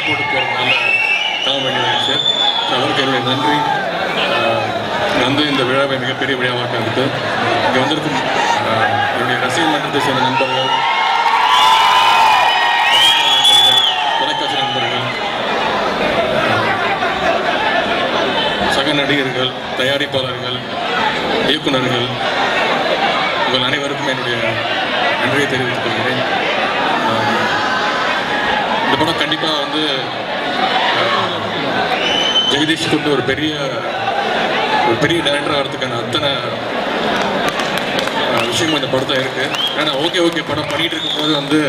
போட்டு போகிறதுனால தாங்க வேண்டியதாகிடுச்சு. அவருக்கு என்னுடைய நன்றி. வந்து இந்த விழாவை மிகப்பெரிய விழாவாக இருக்குது. இங்கே வந்திருக்கும் என்னுடைய ரசிகர் மன்றத்தை சேர்ந்த நண்பர்கள், தொலைக்காட்சி நண்பர்கள், சக நடிகர்கள், தயாரிப்பாளர்கள், இயக்குநர்கள், உங்கள் அனைவருக்கும் என்னுடைய நன்றியை தெரிவித்துக் கொள்கிறேன். இந்த படம் கண்டிப்பாக வந்து ஜெகதீஷ் கொண்டு ஒரு பெரிய டைரக்டர் ஆகிறதுக்கான அத்தனை விஷயமும் இந்த படத்தில் இருக்குது. ஏன்னா ஓகே படம் பண்ணிகிட்டு இருக்கும்போது வந்து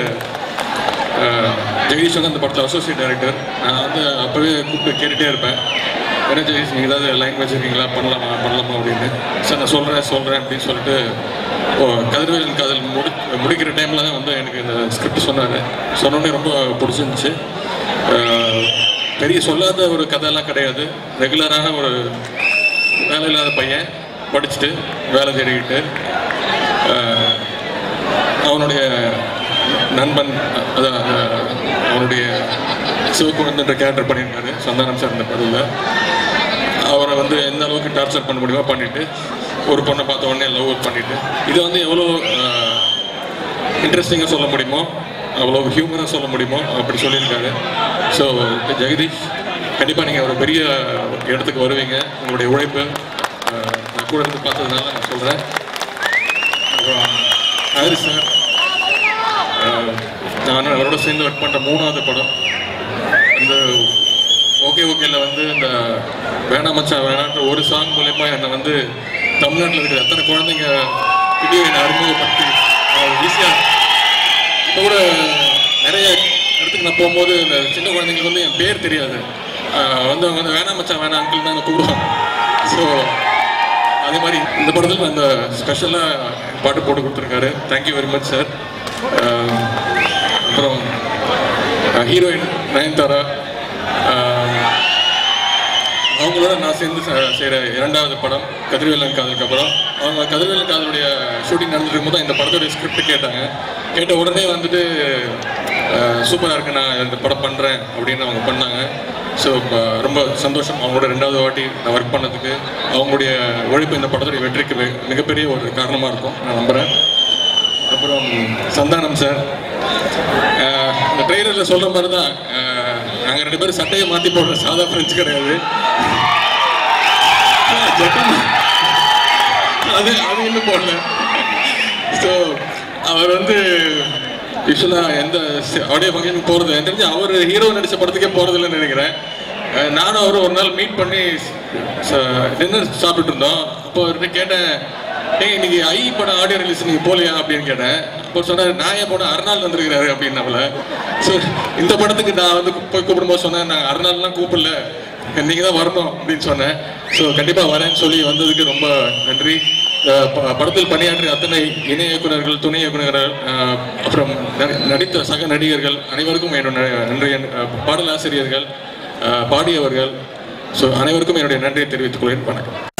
ஜெகதீஷ் வந்து அந்த படத்தில் அசோசியேட் டைரக்டர். நான் வந்து அப்போவே கூப்பிட்டு கேட்டுகிட்டே இருப்பேன், என்ன ஜெகதீஷ் நீங்கள் ஏதாவது லைன் வச்சுருக்கீங்களா, பண்ணலாமா அப்படின்னு. சார் நான் சொல்கிறேன் அப்படின்னு சொல்லிட்டு கதிர்வேலன் காதல் முடிக்கிற டைமில் தான் வந்து எனக்கு இந்த ஸ்கிரிப்ட் சொன்னோடனே ரொம்ப பிடிச்சிருந்துச்சு. பெரிய சொல்லாத ஒரு கதையெல்லாம் கிடையாது. ரெகுலரான ஒரு வேலை இல்லாத பையன் படிச்சுட்டு வேலை தேடிக்கிட்டு அவனுடைய நண்பன், அதான் அவனுடைய சிவகுழந்தைன்ற கேரக்டர் பண்ணியிருக்காரு சந்தானம் சார் இந்த படத்தில். அவரை வந்து எந்த அளவுக்கு டார்ச்சர் பண்ண முடியுமோ பண்ணிவிட்டு ஒரு பொண்ணை பார்த்த உடனே லவ் பண்ணிவிட்டு இதை வந்து எவ்வளோ இன்ட்ரெஸ்டிங்காக சொல்ல முடியுமோ, அவ்வளோ ஹியூமராக சொல்ல முடியுமோ அப்படி சொல்லியிருக்காரு. ஸோ ஜெகதீஷ், கண்டிப்பாக நீங்கள் ஒரு பெரிய இடத்துக்கு வருவீங்க. உங்களுடைய உழைப்பு நான் கூட இருந்து பார்த்ததுனால நான் சொல்கிறேன். அப்புறம் ஹாரிஸ் சார், நான் அவரோட சேர்ந்து ஒர்க் பண்ணுற 3வது படம். இந்த ஓகேல வந்து இந்த வேணா மச்சான் வேணான்ற ஒரு சாங் மூலயமா என்னை வந்து தமிழ்நாட்டில் இருக்கிற அத்தனை குழந்தைங்க கிட்டே என்னை அறிமுகப்படுத்தி ஈஸியாக இப்போ கூட நிறைய இடத்துக்கு நான் போகும்போது இந்த சின்ன குழந்தைங்களுக்கு வந்து என் பேர் தெரியாது, வந்து அவங்க வந்து வேணா மச்சான் வேணா அங்கிள் தான் கூப்பிடுவாங்க. ஸோ அதே மாதிரி இந்த படத்தில் அந்த ஸ்பெஷலாக பாட்டு போட்டு கொடுத்துருக்காரு. Thank you very much sir. அப்புறம் ஹீரோயின் நயன்தாரா, அவங்களோட நான் சேர்ந்து செய்கிற 2வது படம் கதிர்வேலன் காதலுக்கு அப்புறம். அவங்க கதிர்வேலன் காதலுடைய ஷூட்டிங் நடந்துட்டு இருக்கும்போது தான் இந்த படத்துடைய ஸ்கிரிப்ட் கேட்ட உடனே வந்துட்டு சூப்பராக இருக்கு, நான் இந்த படம் பண்ணுறேன் அப்படின்னு அவங்க பண்ணாங்க. ஸோ ரொம்ப சந்தோஷம் அவங்களோட 2வது வாட்டி நான் ஒர்க் பண்ணதுக்கு. அவங்களுடைய உழைப்பு இந்த படத்துடைய வெற்றிக்கு மிகப்பெரிய ஒரு காரணமாக இருக்கும் நான் நம்புகிறேன். அப்புறம் சந்தானம் சார், இந்த ட்ரெய்லரில் சொல்கிற மாதிரி தான் நாங்கள் 2 பேரும் சட்டையை மாற்றி போடுற சாதா ஃப்ரெண்ட்ஸ் கிடையாது. அது இன்னும் போடல. ஸோ அவர் வந்து யூஸ்வலாக எந்த ஆடியோ ஃபங்க்ஷனுக்கு போகிறது எனக்கு தெரிஞ்சு அவர் ஹீரோ நடித்த படத்துக்கே போகிறதில்லன்னு நினைக்கிறேன். நானும் அவரும் ஒரு நாள் மீட் பண்ணி டின்னர் சாப்பிட்டுட்டு இருந்தோம். அப்போ அவர்கிட்ட கேட்டேன், இன்னைக்கு ஐ படம் ஆடியோ ரிலீஸ் நீங்கள் போகலையா அப்படின்னு கேட்டேன். அப்போ சொன்னார், நான் ஏன் போனேன், அருணாள் வந்திருக்கிறாரு அப்படின்னால. ஸோ இந்த படத்துக்கு நான் வந்து போய் கூப்பிடும்போது சொன்னேன், நாங்கள் அருணாள்லாம் கூப்பிடல, நீங்கள் தான் வரணும் அப்படின்னு சொன்னேன். ஸோ கண்டிப்பாக வரேன்னு சொல்லி வந்ததுக்கு ரொம்ப நன்றி. படத்தில் பணியாற்றிய அத்தனை இணை இயக்குநர்கள், துணை இயக்குநர்கள், அப்புறம் நடித்த சக நடிகர்கள் அனைவருக்கும் என்னுடைய நன்றி. பாடலாசிரியர்கள், பாடியவர்கள், ஸோ அனைவருக்கும் என்னுடைய நன்றியை தெரிவித்துக் கொள்கிறேன். வணக்கம்.